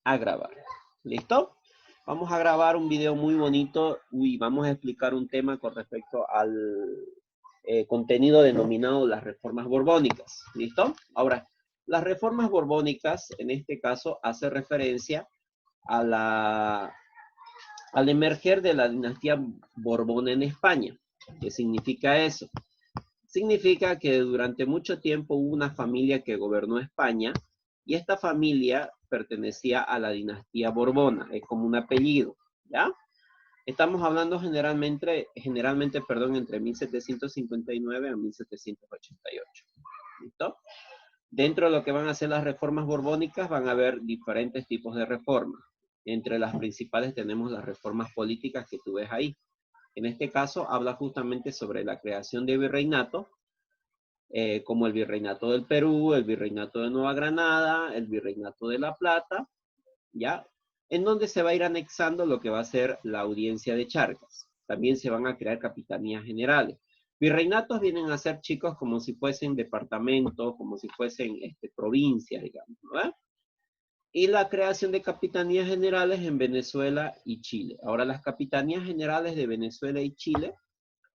a grabar. ¿Listo? Vamos a grabar un video muy bonito y vamos a explicar un tema con respecto al contenido denominado las reformas borbónicas. ¿Listo? Ahora, las reformas borbónicas, en este caso, hace referencia a al emerger de la dinastía Borbón en España. ¿Qué significa eso? Significa que durante mucho tiempo hubo una familia que gobernó España y esta familia pertenecía a la dinastía Borbona, es como un apellido, ¿ya? Estamos hablando generalmente, entre 1759 a 1788, ¿listo? Dentro de lo que van a ser las reformas borbónicas van a haber diferentes tipos de reformas. Entre las principales tenemos las reformas políticas que tú ves ahí. En este caso habla justamente sobre la creación de virreinato, como el Virreinato del Perú, el Virreinato de Nueva Granada, el Virreinato de La Plata, ¿ya? En donde se va a ir anexando lo que va a ser la audiencia de Charcas. También se van a crear capitanías generales. Virreinatos vienen a ser, chicos, como si fuesen departamentos, como si fuesen provincias, digamos, ¿no? Y la creación de capitanías generales en Venezuela y Chile. Ahora, las capitanías generales de Venezuela y Chile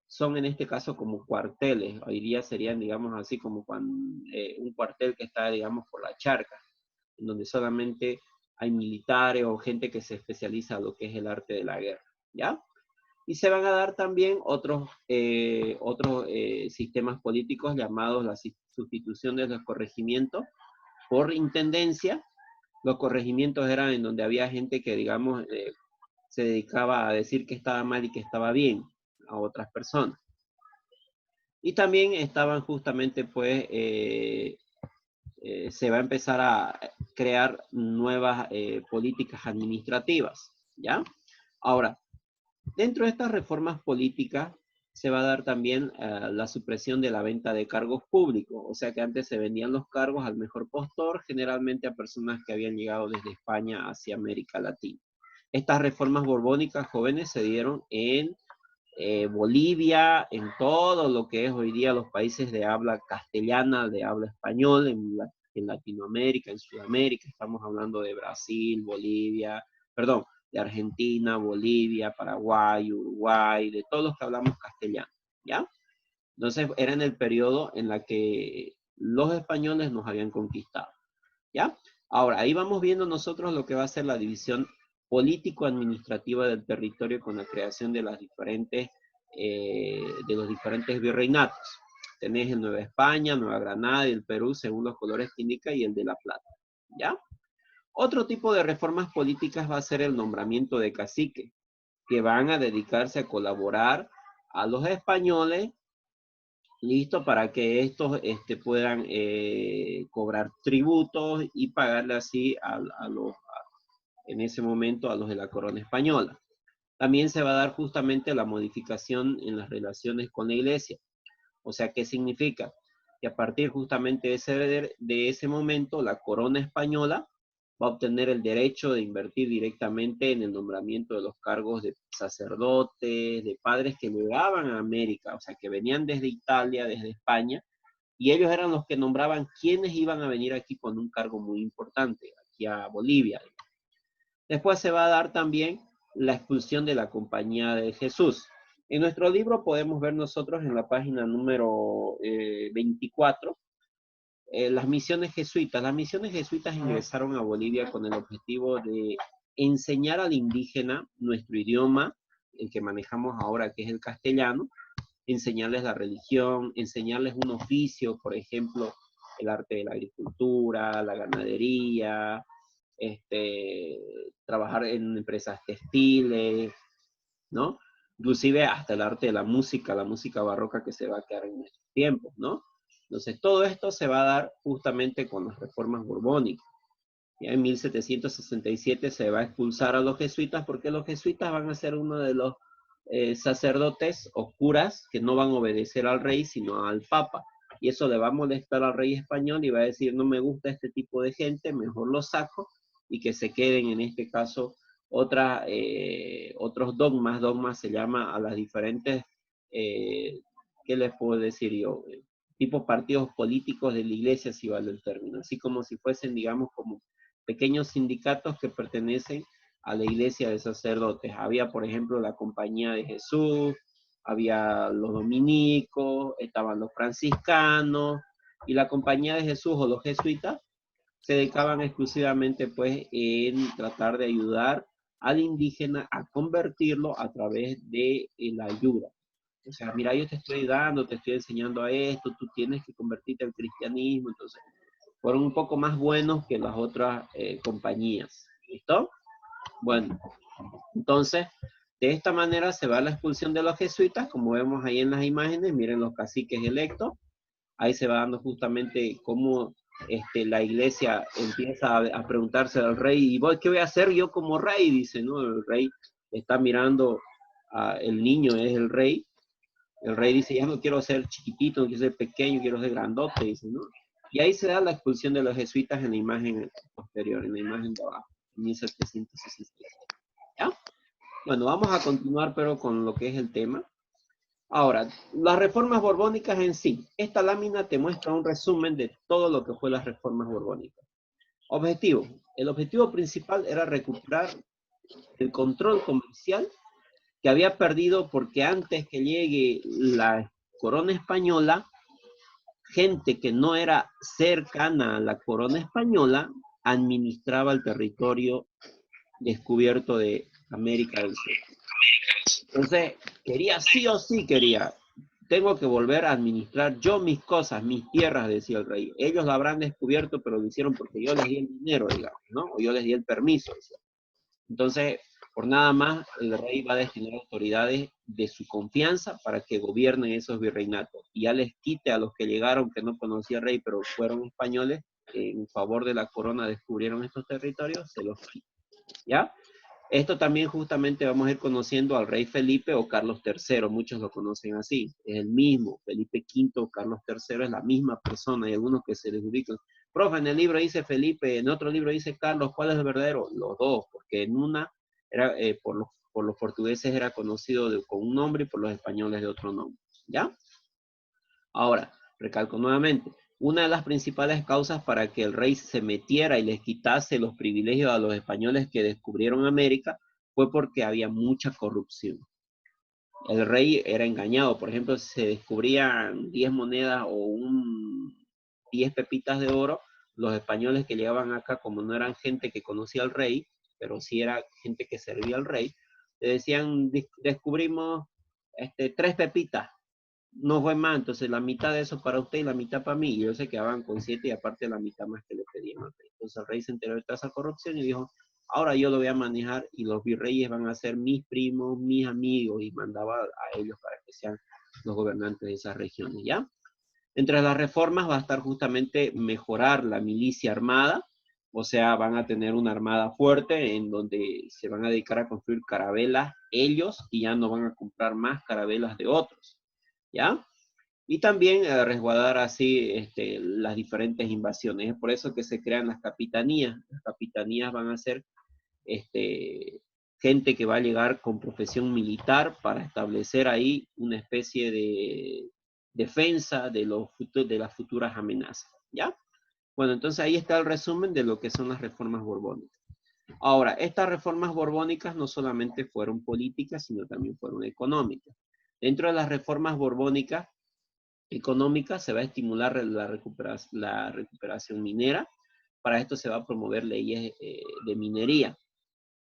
son en este caso como cuarteles. Hoy día serían, digamos así, como un cuartel que está, digamos, por la charca, en donde solamente hay militares o gente que se especializa en lo que es el arte de la guerra, ¿ya? Y se van a dar también otros sistemas políticos llamados la sustitución de los corregimientos por intendencia. Los corregimientos eran en donde había gente que, digamos, se dedicaba a decir que estaba mal y que estaba bien a otras personas. Y también estaban justamente, pues, se va a empezar a crear nuevas políticas administrativas, ¿ya? Ahora, dentro de estas reformas políticas se va a dar también la supresión de la venta de cargos públicos, o sea que antes se vendían los cargos al mejor postor, generalmente a personas que habían llegado desde España hacia América Latina. Estas reformas borbónicas jóvenes se dieron en Bolivia, en todo lo que es hoy día los países de habla castellana, de habla español, en Latinoamérica, en Sudamérica, estamos hablando de Brasil, Bolivia, perdón, de Argentina, Bolivia, Paraguay, Uruguay, de todos los que hablamos castellano, ¿ya? Entonces era en el periodo en la que los españoles nos habían conquistado, ¿ya? Ahora, ahí vamos viendo nosotros lo que va a ser la división político-administrativa del territorio con la creación de de los diferentes virreinatos. Tenés el Nueva España, Nueva Granada y el Perú, según los colores que indica, y el de La Plata, ¿ya? Otro tipo de reformas políticas va a ser el nombramiento de caciques, que van a dedicarse a colaborar a los españoles, listo, para que estos puedan cobrar tributos y pagarle así en ese momento a los de la corona española. También se va a dar justamente la modificación en las relaciones con la iglesia. O sea, ¿qué significa? Que a partir justamente de ese momento, la corona española va a obtener el derecho de invertir directamente en el nombramiento de los cargos de sacerdotes, de padres que llegaban a América, o sea, que venían desde Italia, desde España, y ellos eran los que nombraban quiénes iban a venir aquí con un cargo muy importante, aquí a Bolivia. Después se va a dar también la expulsión de la Compañía de Jesús. En nuestro libro podemos ver nosotros en la página número 24 las misiones jesuitas. Las misiones jesuitas ingresaron a Bolivia con el objetivo de enseñar al indígena nuestro idioma, el que manejamos ahora, que es el castellano, enseñarles la religión, enseñarles un oficio, por ejemplo, el arte de la agricultura, la ganadería, trabajar en empresas textiles, ¿no? Inclusive hasta el arte de la música barroca que se va a quedar en estos tiempos, ¿no? Entonces, todo esto se va a dar justamente con las reformas borbónicas. Ya en 1767 se va a expulsar a los jesuitas porque los jesuitas van a ser uno de los sacerdotes o curas que no van a obedecer al rey, sino al papa. Y eso le va a molestar al rey español y va a decir, no me gusta este tipo de gente, mejor los saco y que se queden en este caso otros dogmas se llama a las diferentes, ¿qué les puedo decir yo? Tipo partidos políticos de la iglesia, si vale el término, así como si fuesen, digamos, como pequeños sindicatos que pertenecen a la iglesia de sacerdotes. Había, por ejemplo, la Compañía de Jesús, había los dominicos, estaban los franciscanos, y la Compañía de Jesús o los jesuitas se dedicaban exclusivamente pues en tratar de ayudar al indígena a convertirlo a través de la ayuda. O sea, mira, yo te estoy dando, te estoy enseñando a esto, tú tienes que convertirte al cristianismo. Entonces, fueron un poco más buenos que las otras compañías. ¿Listo? Bueno, entonces, de esta manera se va la expulsión de los jesuitas, como vemos ahí en las imágenes. Miren los caciques electos. Ahí se va dando justamente cómo la iglesia empieza a preguntarse al rey, ¿y voy, qué voy a hacer yo como rey? Dice, ¿no? El rey está mirando, el niño es el rey. El rey dice, ya no quiero ser chiquitito, no quiero ser pequeño, quiero ser grandote, dice, ¿no? Y ahí se da la expulsión de los jesuitas en la imagen posterior, en la imagen de abajo, en 1766. ¿Ya? Bueno, vamos a continuar, pero con lo que es el tema. Ahora, las reformas borbónicas en sí. Esta lámina te muestra un resumen de todo lo que fue las reformas borbónicas. Objetivo. El objetivo principal era recuperar el control comercial que había perdido porque antes que llegue la corona española, gente que no era cercana a la corona española administraba el territorio descubierto de América del Sur. Entonces, quería, sí o sí quería, tengo que volver a administrar yo mis cosas, mis tierras, decía el rey. Ellos la habrán descubierto, pero lo hicieron porque yo les di el dinero, digamos, ¿no? O yo les di el permiso, decía. Entonces, por nada más, el rey va a destinar autoridades de su confianza para que gobiernen esos virreinatos. Y ya les quite a los que llegaron, que no conocía el rey, pero fueron españoles, en favor de la corona descubrieron estos territorios, se los quita. ¿Ya? Esto también justamente vamos a ir conociendo al rey Felipe o Carlos III, muchos lo conocen así, es el mismo, Felipe V o Carlos III es la misma persona, hay algunos que se les ubican. Profe, en el libro dice Felipe, en otro libro dice Carlos, ¿cuál es el verdadero? Los dos, porque en una era, por los portugueses era conocido con un nombre y por los españoles de otro nombre, ¿ya? Ahora, recalco nuevamente, una de las principales causas para que el rey se metiera y les quitase los privilegios a los españoles que descubrieron América fue porque había mucha corrupción. El rey era engañado. Por ejemplo, si se descubrían 10 monedas o 10 pepitas de oro, los españoles que llegaban acá, como no eran gente que conocía al rey, pero sí era gente que servía al rey, le decían, descubrimos 3 pepitas, no fue más, entonces la mitad de eso para usted y la mitad para mí, y ellos se quedaban con 7 y aparte la mitad más que le pedían al rey. Entonces el rey se enteró de toda esa corrupción y dijo, ahora yo lo voy a manejar y los virreyes van a ser mis primos, mis amigos, y mandaba a ellos para que sean los gobernantes de esas regiones, ¿ya? Entre las reformas va a estar justamente mejorar la milicia armada, o sea, van a tener una armada fuerte en donde se van a dedicar a construir carabelas ellos y ya no van a comprar más carabelas de otros, ¿ya? Y también resguardar así las diferentes invasiones. Es por eso que se crean las capitanías. Las capitanías van a ser gente que va a llegar con profesión militar para establecer ahí una especie de defensa de las futuras amenazas, ¿ya? Bueno, entonces ahí está el resumen de lo que son las reformas borbónicas. Ahora, estas reformas borbónicas no solamente fueron políticas, sino también fueron económicas. Dentro de las reformas borbónicas económicas se va a estimular la recuperación minera. Para esto se va a promover leyes de minería.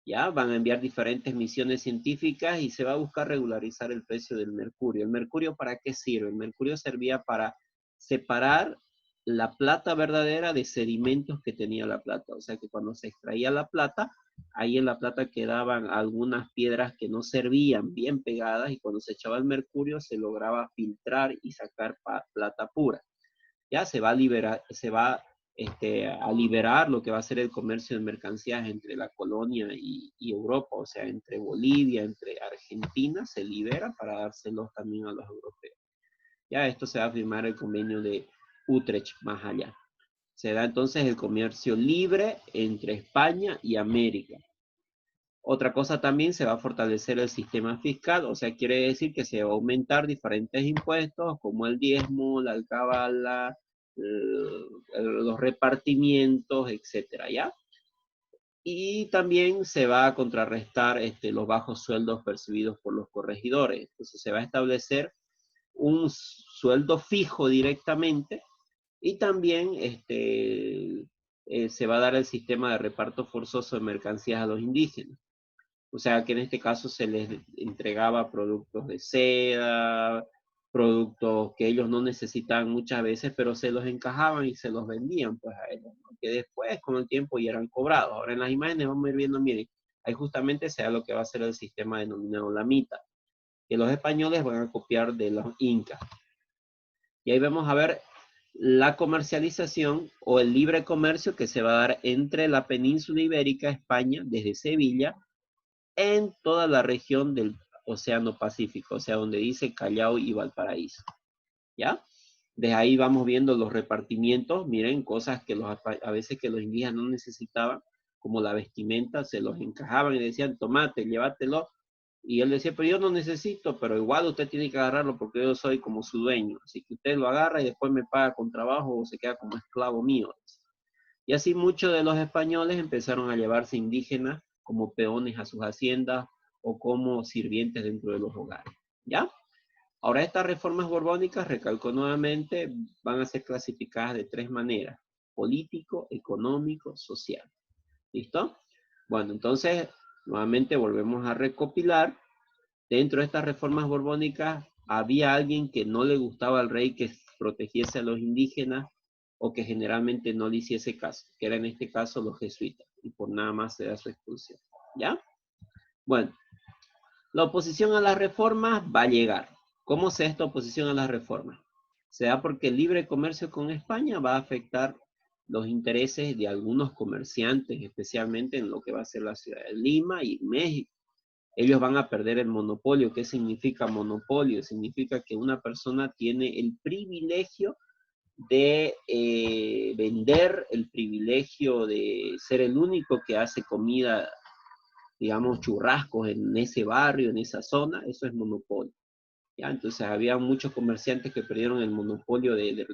¿Ya? Van a enviar diferentes misiones científicas y se va a buscar regularizar el precio del mercurio. ¿El mercurio para qué sirve? El mercurio servía para separar la plata verdadera de sedimentos que tenía la plata. O sea que cuando se extraía la plata, ahí en la plata quedaban algunas piedras que no servían bien pegadas y cuando se echaba el mercurio se lograba filtrar y sacar plata pura. Ya se va a liberar, a liberar lo que va a ser el comercio de mercancías entre la colonia y Europa, o sea, entre Bolivia, entre Argentina, se libera para dárselos también a los europeos. Ya esto se va a firmar el convenio de Utrecht más allá. Se da entonces el comercio libre entre España y América. Otra cosa también, se va a fortalecer el sistema fiscal, o sea, quiere decir que se va a aumentar diferentes impuestos como el diezmo, la alcabala, los repartimientos, etcétera, ¿ya? Y también se va a contrarrestar los bajos sueldos percibidos por los corregidores. Entonces se va a establecer un sueldo fijo directamente y también se va a dar el sistema de reparto forzoso de mercancías a los indígenas. O sea que en este caso se les entregaba productos de seda, productos que ellos no necesitaban muchas veces, pero se los encajaban y se los vendían pues a ellos, ¿no? Que después con el tiempo ya eran cobrados. Ahora en las imágenes vamos a ir viendo, miren, ahí justamente sea lo que va a ser el sistema denominado lamita, que los españoles van a copiar de los incas. Y ahí vamos a ver la comercialización o el libre comercio que se va a dar entre la península ibérica, España, desde Sevilla, en toda la región del Océano Pacífico, o sea, donde dice Callao y Valparaíso, ¿ya? Desde ahí vamos viendo los repartimientos, miren, cosas que a veces que los indígenas no necesitaban, como la vestimenta, se los encajaban y decían, tomate, llévatelo, y él decía, pero yo no necesito, pero igual usted tiene que agarrarlo porque yo soy como su dueño, así que usted lo agarra y después me paga con trabajo o se queda como esclavo mío. Y así muchos de los españoles empezaron a llevarse indígenas como peones a sus haciendas o como sirvientes dentro de los hogares. ¿Ya? Ahora estas reformas borbónicas, recalco nuevamente, van a ser clasificadas de tres maneras: político, económico, social. ¿Listo? Bueno, entonces, nuevamente volvemos a recopilar. Dentro de estas reformas borbónicas, había alguien que no le gustaba al rey que protegiese a los indígenas o que generalmente no le hiciese caso, que era en este caso los jesuitas, y por nada más se da su expulsión. ¿Ya? Bueno, la oposición a las reformas va a llegar. ¿Cómo se da esta oposición a las reformas? Se da porque el libre comercio con España va a afectar los intereses de algunos comerciantes, especialmente en lo que va a ser la ciudad de Lima y México. Ellos van a perder el monopolio. ¿Qué significa monopolio? Significa que una persona tiene el privilegio de vender, el privilegio de ser el único que hace comida, digamos, churrascos en ese barrio, en esa zona. Eso es monopolio. ¿Ya? Entonces había muchos comerciantes que perdieron el monopolio de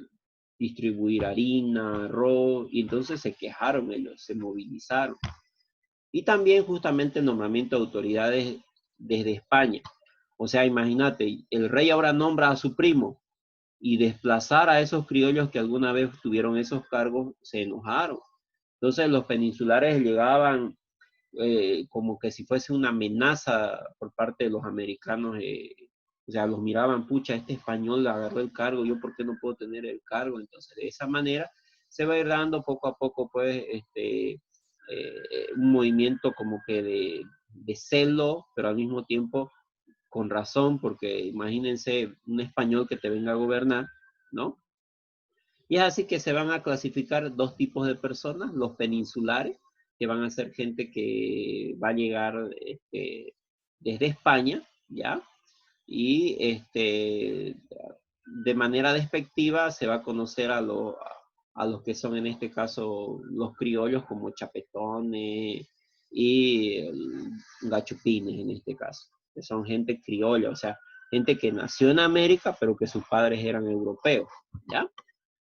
distribuir harina, arroz, y entonces se quejaron ellos, se movilizaron. Y también justamente el nombramiento de autoridades desde España. O sea, imagínate, el rey ahora nombra a su primo y desplazar a esos criollos que alguna vez tuvieron esos cargos, se enojaron. Entonces los peninsulares llegaban como que si fuese una amenaza por parte de los americanos. O sea, los miraban, pucha, este español agarró el cargo, yo por qué no puedo tener el cargo. Entonces, de esa manera se va a ir dando poco a poco, pues, un movimiento como que de celo, pero al mismo tiempo con razón, porque imagínense un español que te venga a gobernar, ¿no? Y es así que se van a clasificar dos tipos de personas: los peninsulares, que van a ser gente que va a llegar desde España, ¿ya? Y de manera despectiva se va a conocer a los que son en este caso los criollos como chapetones y gachupines en este caso, que son gente criolla, o sea, gente que nació en América pero que sus padres eran europeos, ¿ya?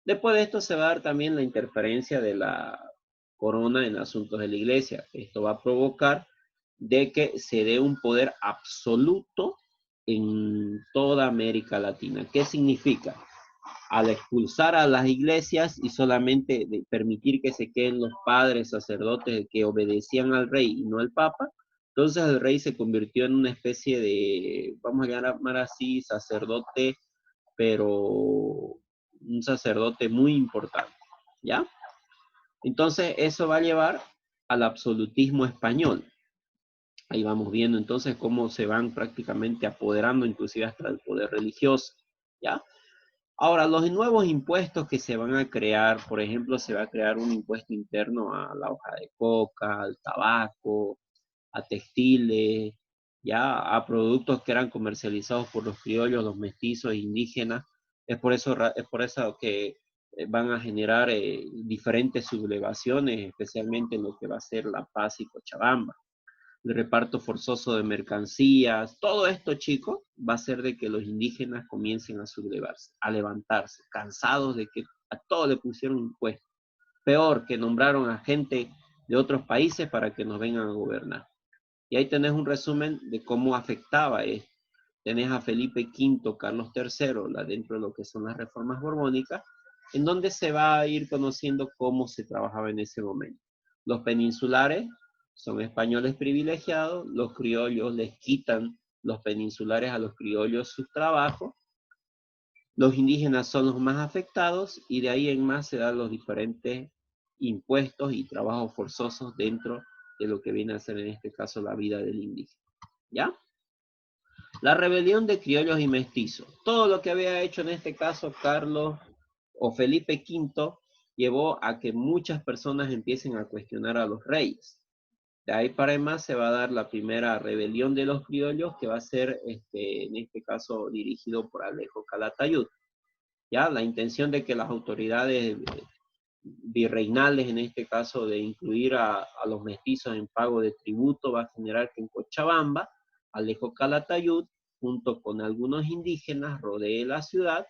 Después de esto se va a dar también la interferencia de la corona en asuntos de la iglesia. Esto va a provocar de que se dé un poder absoluto en toda América Latina. ¿Qué significa? Al expulsar a las iglesias y solamente de permitir que se queden los padres sacerdotes que obedecían al rey y no al papa, entonces el rey se convirtió en una especie de, vamos a llamar así, sacerdote, pero un sacerdote muy importante, ¿ya? Entonces eso va a llevar al absolutismo español. Ahí vamos viendo entonces cómo se van prácticamente apoderando inclusive hasta el poder religioso, ¿ya? Ahora, los nuevos impuestos que se van a crear, por ejemplo, se va a crear un impuesto interno a la hoja de coca, al tabaco, a textiles, ya a productos que eran comercializados por los criollos, los mestizos e indígenas. Es por eso que van a generar diferentes sublevaciones, especialmente en lo que va a ser La Paz y Cochabamba. El reparto forzoso de mercancías, todo esto, chicos, va a hacer de que los indígenas comiencen a sublevarse, a levantarse, cansados de que a todo le pusieron impuestos. Peor, que nombraron a gente de otros países para que nos vengan a gobernar. Y ahí tenés un resumen de cómo afectaba esto. Tenés a Felipe V, Carlos III, dentro de lo que son las reformas borbónicas, en donde se va a ir conociendo cómo se trabajaba en ese momento. Los peninsulares son españoles privilegiados, los criollos les quitan los peninsulares a los criollos sus trabajos, los indígenas son los más afectados y de ahí en más se dan los diferentes impuestos y trabajos forzosos dentro de lo que viene a ser en este caso la vida del indígena. ¿Ya? La rebelión de criollos y mestizos. Todo lo que había hecho en este caso Carlos o Felipe V llevó a que muchas personas empiecen a cuestionar a los reyes. De ahí para más se va a dar la primera rebelión de los criollos que va a ser, en este caso, dirigido por Alejo Calatayud. ¿Ya? La intención de que las autoridades virreinales, en este caso de incluir a los mestizos en pago de tributo, va a generar que en Cochabamba, Alejo Calatayud, junto con algunos indígenas, rodee la ciudad,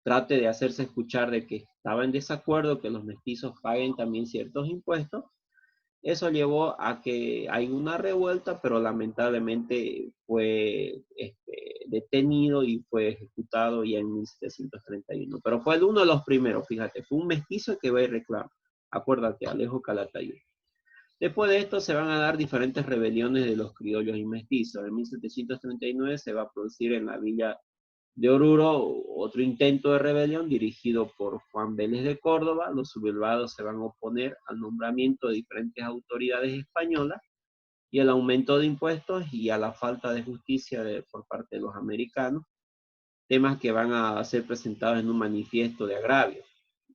trate de hacerse escuchar de que estaba en desacuerdo que los mestizos paguen también ciertos impuestos. Eso llevó a que hay una revuelta, pero lamentablemente fue detenido y fue ejecutado ya en 1731. Pero fue uno de los primeros, fíjate, fue un mestizo que va y reclama. Acuérdate, Alejo Calatayud. Después de esto se van a dar diferentes rebeliones de los criollos y mestizos. En 1739 se va a producir en la villa de Oruro otro intento de rebelión dirigido por Juan Vélez de Córdoba. Los sublevados se van a oponer al nombramiento de diferentes autoridades españolas y al aumento de impuestos y a la falta de justicia por parte de los americanos, temas que van a ser presentados en un manifiesto de agravio.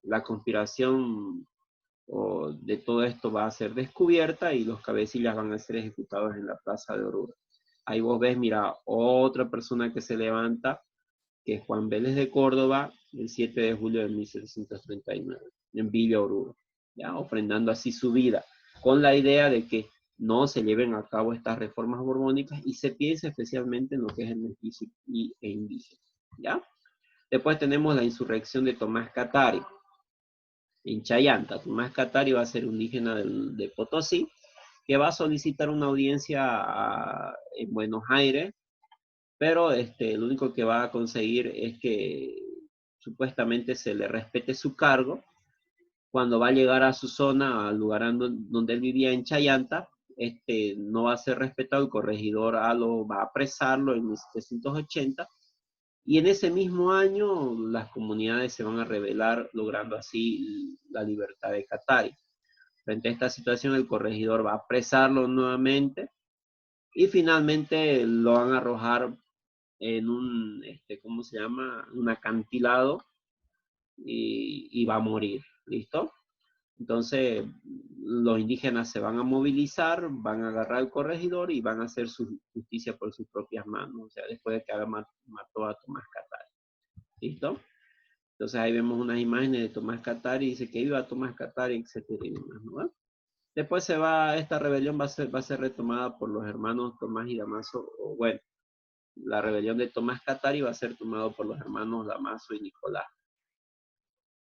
La conspiración de todo esto va a ser descubierta y los cabecillas van a ser ejecutados en la plaza de Oruro. Ahí vos ves, mira, otra persona que se levanta, que es Juan Vélez de Córdoba, el 7 de julio de 1739, en Villa Oruro, ¿ya? Ofrendando así su vida, con la idea de que no se lleven a cabo estas reformas borbónicas y se piensa especialmente en lo que es el mestizo e indígena, ¿ya? Después tenemos la insurrección de Tomás Catari, en Chayanta. Tomás Catari va a ser un indígena de Potosí, que va a solicitar una audiencia en Buenos Aires, pero lo único que va a conseguir es que supuestamente se le respete su cargo. Cuando va a llegar a su zona, al lugar donde él vivía en Chayanta, no va a ser respetado, el corregidor va a apresarlo en 1780, y en ese mismo año las comunidades se van a rebelar, logrando así la libertad de Catari. Frente a esta situación, el corregidor va a apresarlo nuevamente, y finalmente lo van a arrojar en un, ¿cómo se llama? Un acantilado y va a morir, ¿listo? Entonces, los indígenas se van a movilizar, van a agarrar al corregidor y van a hacer su justicia por sus propias manos, o sea, después de que mató a Tomás Catari, ¿listo? Entonces ahí vemos unas imágenes de Tomás Catari, dice que iba a Tomás Catari, etcétera y demás, ¿no? Después esta rebelión va a ser retomada por los hermanos Tomás y Damaso, o bueno, la rebelión de Tomás Catari va a ser tomado por los hermanos Damaso y Nicolás.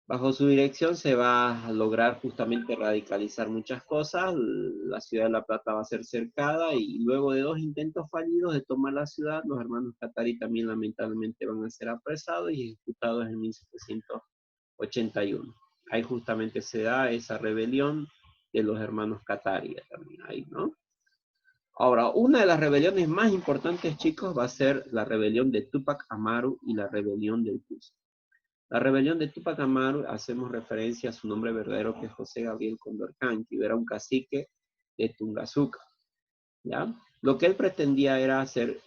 Bajo su dirección se va a lograr justamente radicalizar muchas cosas. La ciudad de La Plata va a ser cercada y luego de 2 intentos fallidos de tomar la ciudad, los hermanos Catari también lamentablemente van a ser apresados y ejecutados en 1781. Ahí justamente se da esa rebelión de los hermanos Catari también ahí, ¿no? Ahora, una de las rebeliones más importantes, chicos, va a ser la rebelión de Túpac Amaru y la rebelión del Cusco. La rebelión de Túpac Amaru, hacemos referencia a su nombre verdadero, que es José Gabriel Condorcanqui, era un cacique de Tungazuca, ¿ya? Lo que él pretendía era hacer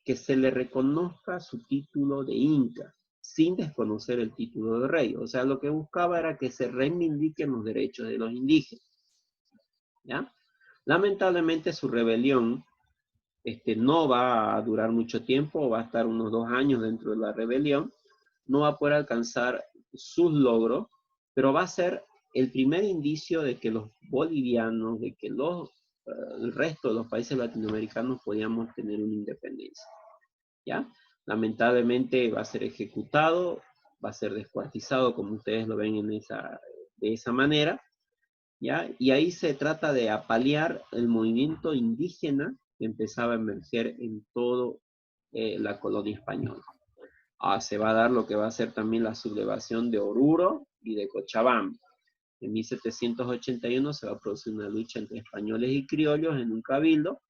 que se le reconozca su título de inca, sin desconocer el título de rey. O sea, lo que buscaba era que se reivindiquen los derechos de los indígenas, ¿ya? Lamentablemente su rebelión no va a durar mucho tiempo, va a estar unos 2 años dentro de la rebelión, no va a poder alcanzar sus logros, pero va a ser el primer indicio de que los bolivianos, de que el resto de los países latinoamericanos podíamos tener una independencia, ¿ya? Lamentablemente va a ser ejecutado, va a ser descuartizado, como ustedes lo ven de esa manera, ¿ya? Y ahí se trata de apalear el movimiento indígena que empezaba a emerger en todo la colonia española. Se va a dar lo que va a ser también la sublevación de Oruro y de Cochabamba. En 1781 se va a producir una lucha entre españoles y criollos en un cabildo.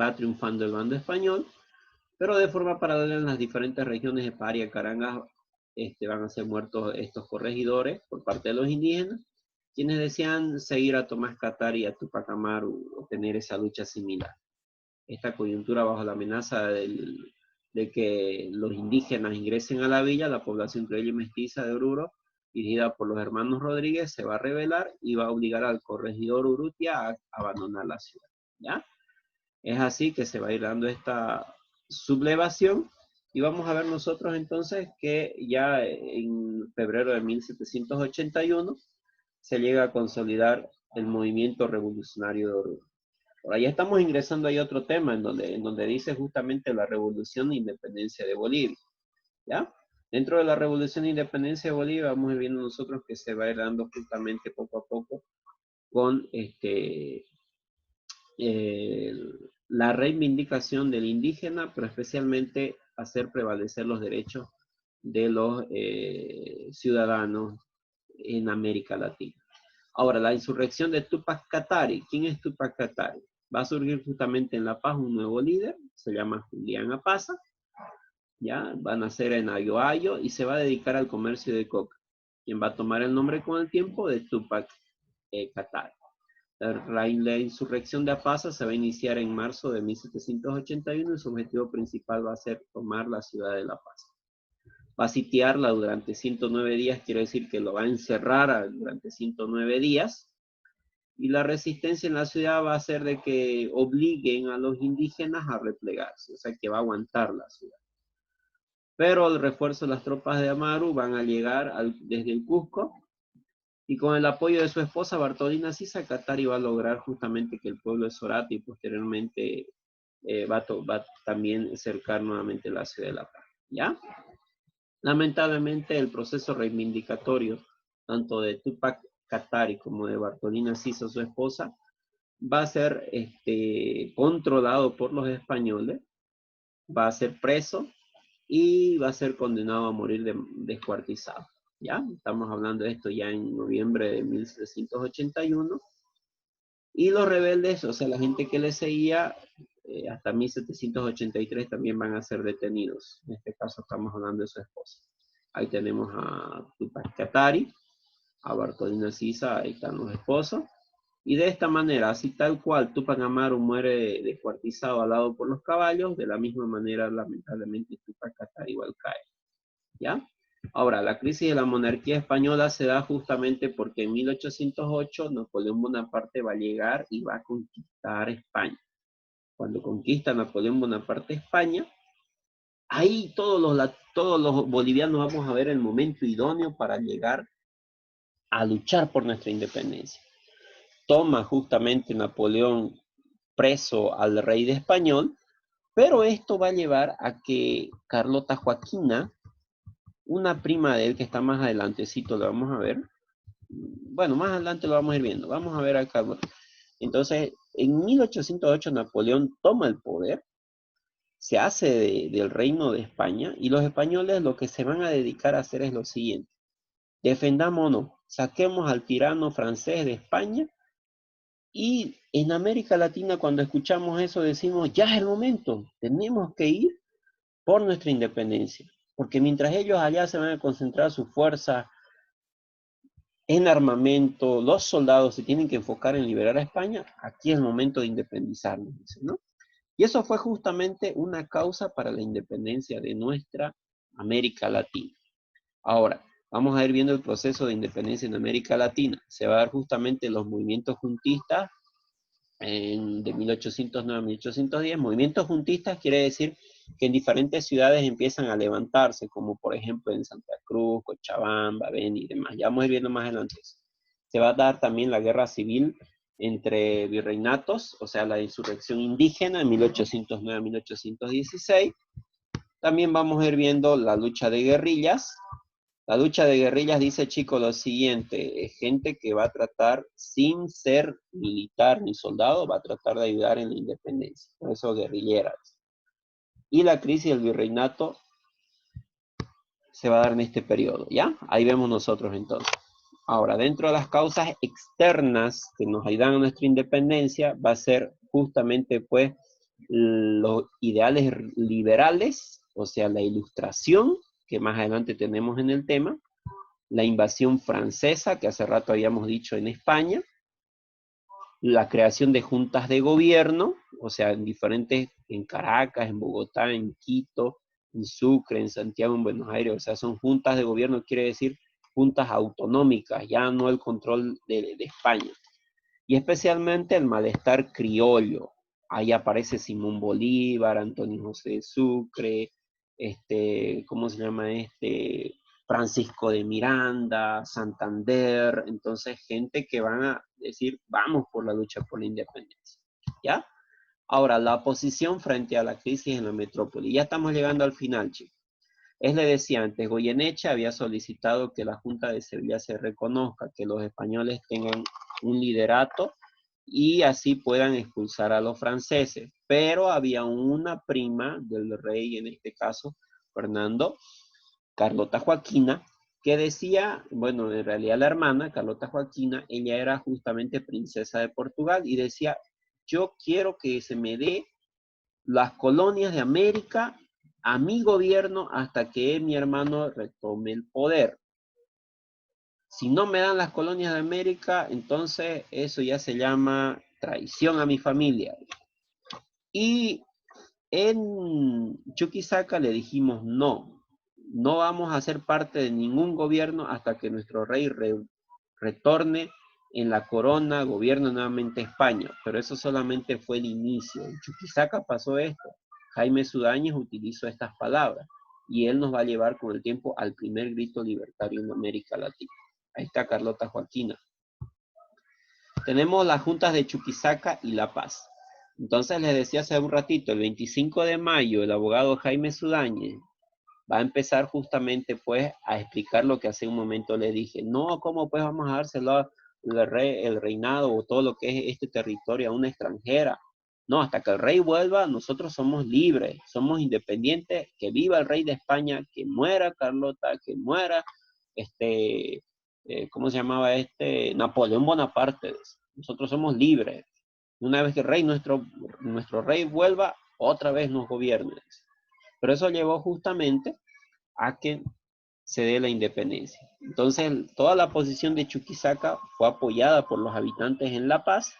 Va triunfando el bando español, pero de forma paralela en las diferentes regiones de Paria, Caranga, van a ser muertos estos corregidores por parte de los indígenas, quienes decían seguir a Tomás Katari y a Tupac Amaru o tener esa lucha similar. Esta coyuntura bajo la amenaza de que los indígenas ingresen a la villa, la población criolla y mestiza de Oruro, dirigida por los hermanos Rodríguez, se va a rebelar y va a obligar al corregidor Urrutia a abandonar la ciudad, ¿ya? Es así que se va a ir dando esta sublevación y vamos a ver nosotros entonces que ya en febrero de 1781 se llega a consolidar el movimiento revolucionario de Oruro. Por ahí estamos ingresando ahí a otro tema en donde dice justamente la revolución de independencia de Bolivia, ¿ya? Dentro de la revolución de independencia de Bolivia vamos a ir viendo nosotros que se va a ir dando justamente poco a poco con la reivindicación del indígena, pero especialmente hacer prevalecer los derechos de los ciudadanos en América Latina. Ahora, la insurrección de Tupac Katari. ¿Quién es Tupac Katari? Va a surgir justamente en La Paz un nuevo líder, se llama Julián Apaza, ¿ya? Va a nacer en Ayoayo y se va a dedicar al comercio de coca, quien va a tomar el nombre con el tiempo de Tupac Katari. La insurrección de Apaza se va a iniciar en marzo de 1781 y su objetivo principal va a ser tomar la ciudad de La Paz. Va a sitiarla durante 109 días, quiere decir que lo va a encerrar durante 109 días, y la resistencia en la ciudad va a ser de que obliguen a los indígenas a replegarse, o sea que va a aguantar la ciudad. Pero el refuerzo de las tropas de Amaru van a llegar desde el Cusco, y con el apoyo de su esposa Bartolina Sisa, Katari va a lograr justamente que el pueblo de Sorata y posteriormente va a también cercar nuevamente la ciudad de La Paz, ¿ya? Lamentablemente el proceso reivindicatorio, tanto de Tupac Katari como de Bartolina Sisa, su esposa, va a ser controlado por los españoles, va a ser preso y va a ser condenado a morir descuartizado. ¿Ya? Estamos hablando de esto ya en noviembre de 1781. Y los rebeldes, o sea, la gente que le seguía, hasta 1783 también van a ser detenidos. En este caso estamos hablando de su esposa. Ahí tenemos a Tupac Katari, a Bartolina Sisa, ahí están los esposos. Y de esta manera, así tal cual Tupac Amaru muere descuartizado al lado por los caballos, de la misma manera, lamentablemente, Tupac Katari igual cae. ¿Ya? Ahora, la crisis de la monarquía española se da justamente porque en 1808 Napoleón Bonaparte va a llegar y va a conquistar España. Cuando conquista Napoleón Bonaparte España, ahí todos los bolivianos vamos a ver el momento idóneo para llegar a luchar por nuestra independencia. Toma justamente Napoleón preso al rey de español, pero esto va a llevar a que Carlota Joaquina, una prima de él que está más adelantecito, lo vamos a ver. Bueno, más adelante lo vamos a ir viendo. Vamos a ver acá. Entonces, en 1808 Napoleón toma el poder, se hace del reino de España y los españoles lo que se van a dedicar a hacer es lo siguiente. Defendámonos, saquemos al tirano francés de España y en América Latina cuando escuchamos eso decimos, ya es el momento, tenemos que ir por nuestra independencia. Porque mientras ellos allá se van a concentrar su fuerza en armamento, los soldados se tienen que enfocar en liberar a España, aquí es el momento de independizarnos, ¿no? Y eso fue justamente una causa para la independencia de nuestra América Latina. Ahora, vamos a ir viendo el proceso de independencia en América Latina. Se va a dar justamente los movimientos juntistas de 1809 a 1810. Movimientos juntistas quiere decir que en diferentes ciudades empiezan a levantarse, como por ejemplo en Santa Cruz, Cochabamba, Beni y demás. Ya vamos a ir viendo más adelante eso. Se va a dar también la guerra civil entre virreinatos, o sea, la insurrección indígena en 1809 a 1816. También vamos a ir viendo la lucha de guerrillas La lucha de guerrillas dice, chicos, lo siguiente, es gente que va a tratar, sin ser militar ni soldado, va a tratar de ayudar en la independencia, por eso guerrilleras. Y la crisis del virreinato se va a dar en este periodo, ¿ya? Ahí vemos nosotros entonces. Ahora, dentro de las causas externas que nos ayudan a nuestra independencia, va a ser justamente, pues, los ideales liberales, o sea, la ilustración, que más adelante tenemos en el tema, la invasión francesa, que hace rato habíamos dicho en España, la creación de juntas de gobierno, o sea, en diferentes, en Caracas, en Bogotá, en Quito, en Sucre, en Santiago, en Buenos Aires, o sea, son juntas de gobierno, quiere decir juntas autonómicas, ya no el control de España. Y especialmente el malestar criollo. Ahí aparece Simón Bolívar, Antonio José de Sucre, ¿cómo se llama este? Francisco de Miranda, Santander, entonces gente que van a decir, vamos por la lucha por la independencia, ¿ya? Ahora, la oposición frente a la crisis en la metrópoli. Ya estamos llegando al final, chicos. Le decía antes, Goyeneche había solicitado que la Junta de Sevilla se reconozca, que los españoles tengan un liderato y así puedan expulsar a los franceses. Pero había una prima del rey, en este caso, Fernando, Carlota Joaquina, que decía, bueno, en realidad la hermana, Carlota Joaquina, ella era justamente princesa de Portugal y decía, yo quiero que se me dé las colonias de América a mi gobierno hasta que mi hermano retome el poder. Si no me dan las colonias de América, entonces eso ya se llama traición a mi familia. Y en Chuquisaca le dijimos no, no vamos a ser parte de ningún gobierno hasta que nuestro rey retorne en la corona, gobierne nuevamente España. Pero eso solamente fue el inicio. En Chuquisaca pasó esto. Jaime Sudáñez utilizó estas palabras y él nos va a llevar con el tiempo al primer grito libertario en América Latina. Ahí está Carlota Joaquina. Tenemos las juntas de Chuquisaca y La Paz. Entonces les decía hace un ratito, el 25 de mayo, el abogado Jaime Sudáñez va a empezar justamente pues a explicar lo que hace un momento le dije. No, ¿cómo pues vamos a dárselo el reinado o todo lo que es este territorio a una extranjera? No, hasta que el rey vuelva, nosotros somos libres, somos independientes, que viva el rey de España, que muera Carlota, que muera ¿cómo se llamaba Napoleón Bonaparte. Nosotros somos libres. Una vez que el rey, nuestro rey vuelva, otra vez nos gobierne. Pero eso llevó justamente a que se dé la independencia. Entonces, toda la posición de Chuquisaca fue apoyada por los habitantes en La Paz,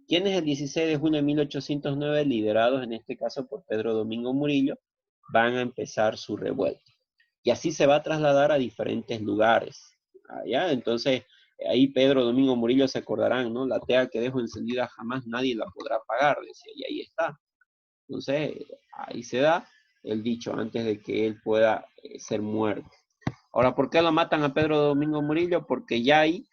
quienes el 16 de junio de 1809, liderados en este caso por Pedro Domingo Murillo, van a empezar su revuelta. Y así se va a trasladar a diferentes lugares. Allá, entonces, ahí Pedro Domingo Murillo se acordarán, ¿no? La tea que dejo encendida jamás nadie la podrá apagar, decía, y ahí está. Entonces, ahí se da el dicho antes de que él pueda ser muerto. Ahora, ¿por qué lo matan a Pedro Domingo Murillo? Porque ya ahí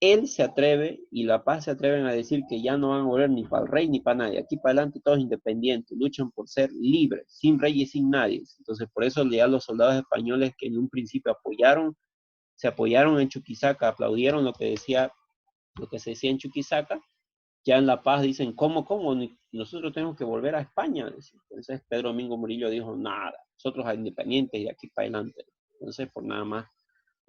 él se atreve y La Paz se atreven a decir que ya no van a volver ni para el rey ni para nadie. Aquí para adelante todos independientes, luchan por ser libres, sin rey y sin nadie. Entonces, por eso ya los soldados españoles que en un principio se apoyaron en Chuquisaca, aplaudieron lo que se decía en Chuquisaca, ya en La Paz dicen, ¿cómo? Nosotros tenemos que volver a España. Entonces Pedro Domingo Murillo dijo, nada, nosotros a independientes y aquí para adelante. Entonces, por nada más,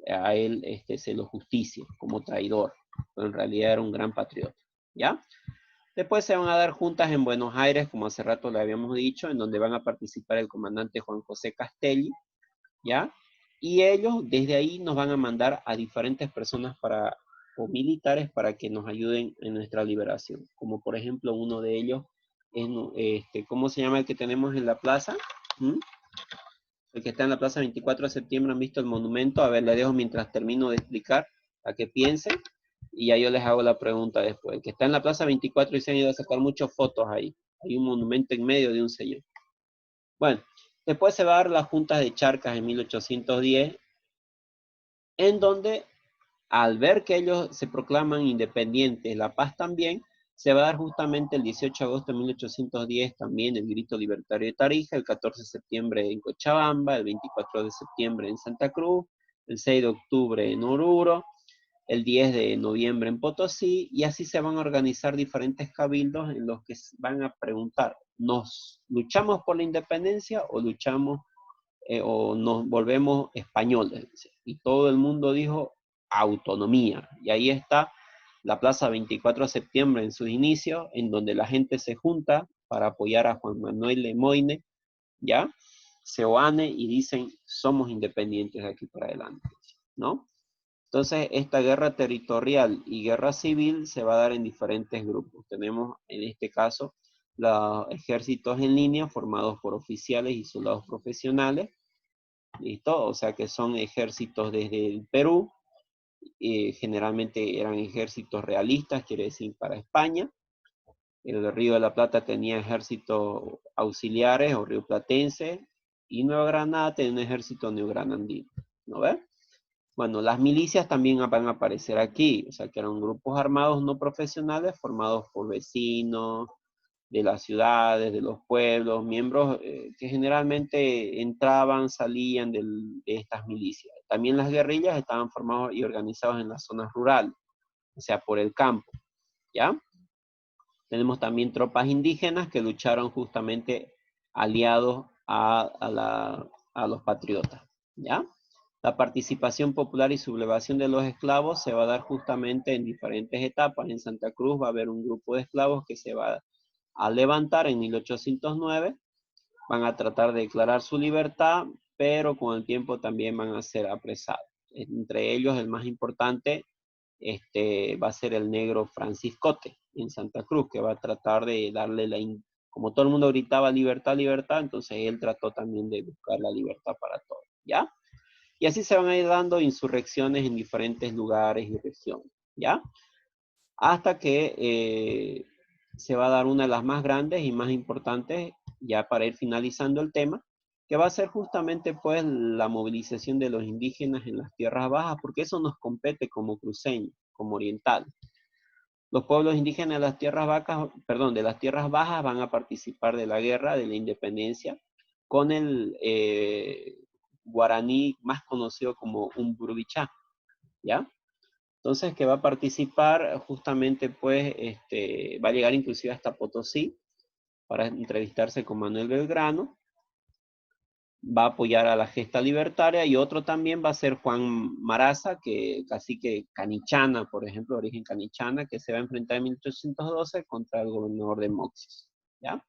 a él se lo justicia como traidor, pero en realidad era un gran patriota, ¿ya? Después se van a dar juntas en Buenos Aires, como hace rato le habíamos dicho, en donde van a participar el comandante Juan José Castelli, ¿ya? Y ellos desde ahí nos van a mandar a diferentes personas o militares para que nos ayuden en nuestra liberación. Como por ejemplo uno de ellos es, ¿cómo se llama el que tenemos en la plaza? ¿Mm? El que está en la plaza 24 de septiembre, ¿han visto el monumento? A ver, le dejo mientras termino de explicar, a que piensen, y ya yo les hago la pregunta después. El que está en la plaza 24 y se han ido a sacar muchas fotos ahí. Hay un monumento en medio de un señor. Bueno, después se va a dar las juntas de Charcas en 1810, en donde al ver que ellos se proclaman independientes, La Paz también, se va a dar justamente el 18 de agosto de 1810 también el grito libertario de Tarija, el 14 de septiembre en Cochabamba, el 24 de septiembre en Santa Cruz, el 6 de octubre en Oruro, el 10 de noviembre en Potosí, y así se van a organizar diferentes cabildos en los que van a preguntar, ¿nos luchamos por la independencia o luchamos o nos volvemos españoles? Y todo el mundo dijo autonomía. Y ahí está la Plaza 24 de septiembre en sus inicios, en donde la gente se junta para apoyar a Juan Manuel Lemoyne, ¿ya? Seoane, y dicen, somos independientes de aquí para adelante, ¿no? Entonces, esta guerra territorial y guerra civil se va a dar en diferentes grupos. Tenemos, en este caso, los ejércitos en línea formados por oficiales y soldados profesionales, ¿listo? O sea que son ejércitos desde el Perú, generalmente eran ejércitos realistas, quiere decir para España. El Río de la Plata tenía ejércitos auxiliares o rioplatenses, y Nueva Granada tenía un ejército neogranandino, ¿no ves? Bueno, las milicias también van a aparecer aquí, o sea que eran grupos armados no profesionales formados por vecinos de las ciudades, de los pueblos, miembros que generalmente entraban, salían de estas milicias. También las guerrillas estaban formadas y organizadas en las zonas rurales, o sea, por el campo, ¿ya? Tenemos también tropas indígenas que lucharon justamente aliados a los patriotas, ¿ya? La participación popular y sublevación de los esclavos se va a dar justamente en diferentes etapas. En Santa Cruz va a haber un grupo de esclavos que se va a levantar en 1809, van a tratar de declarar su libertad, pero con el tiempo también van a ser apresados. Entre ellos, el más importante va a ser el negro Franciscote en Santa Cruz, que va a tratar de darle como todo el mundo gritaba libertad, libertad, entonces él trató también de buscar la libertad para todos, ¿ya? Y así se van a ir dando insurrecciones en diferentes lugares y regiones, ¿ya? Hasta que se va a dar una de las más grandes y más importantes, ya para ir finalizando el tema, que va a ser justamente pues la movilización de los indígenas en las tierras bajas, porque eso nos compete como cruceños, como oriental. Los pueblos indígenas de las tierras bajas, perdón, de las tierras bajas van a participar de la guerra de la independencia con el guaraní más conocido como Umburbichá, ¿ya? Entonces, que va a participar justamente, pues, va a llegar inclusive hasta Potosí para entrevistarse con Manuel Belgrano, va a apoyar a la gesta libertaria, y otro también va a ser Juan Maraza, que cacique canichana, por ejemplo, de origen canichana, que se va a enfrentar en 1812 contra el gobernador de Moxis, ¿ya?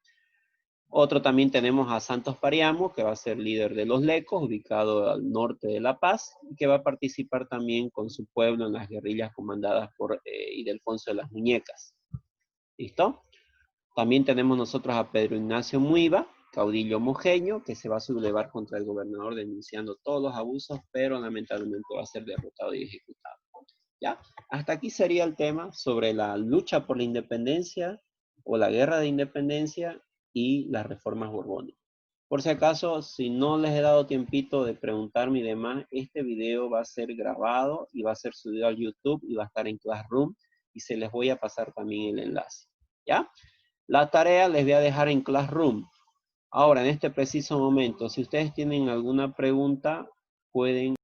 Otro también tenemos a Santos Pariamo, que va a ser líder de los Lecos, ubicado al norte de La Paz, y que va a participar también con su pueblo en las guerrillas comandadas por Ildefonso de las Muñecas. ¿Listo? También tenemos nosotros a Pedro Ignacio Muiva, caudillo mojeño, que se va a sublevar contra el gobernador denunciando todos los abusos, pero lamentablemente va a ser derrotado y ejecutado. ¿Ya? Hasta aquí sería el tema sobre la lucha por la independencia o la guerra de independencia y las reformas borbónicas. Por si acaso, si no les he dado tiempito de preguntarme y demás, este video va a ser grabado y va a ser subido al YouTube y va a estar en Classroom, y se les voy a pasar también el enlace, ¿ya? La tarea les voy a dejar en Classroom. Ahora, en este preciso momento, si ustedes tienen alguna pregunta, pueden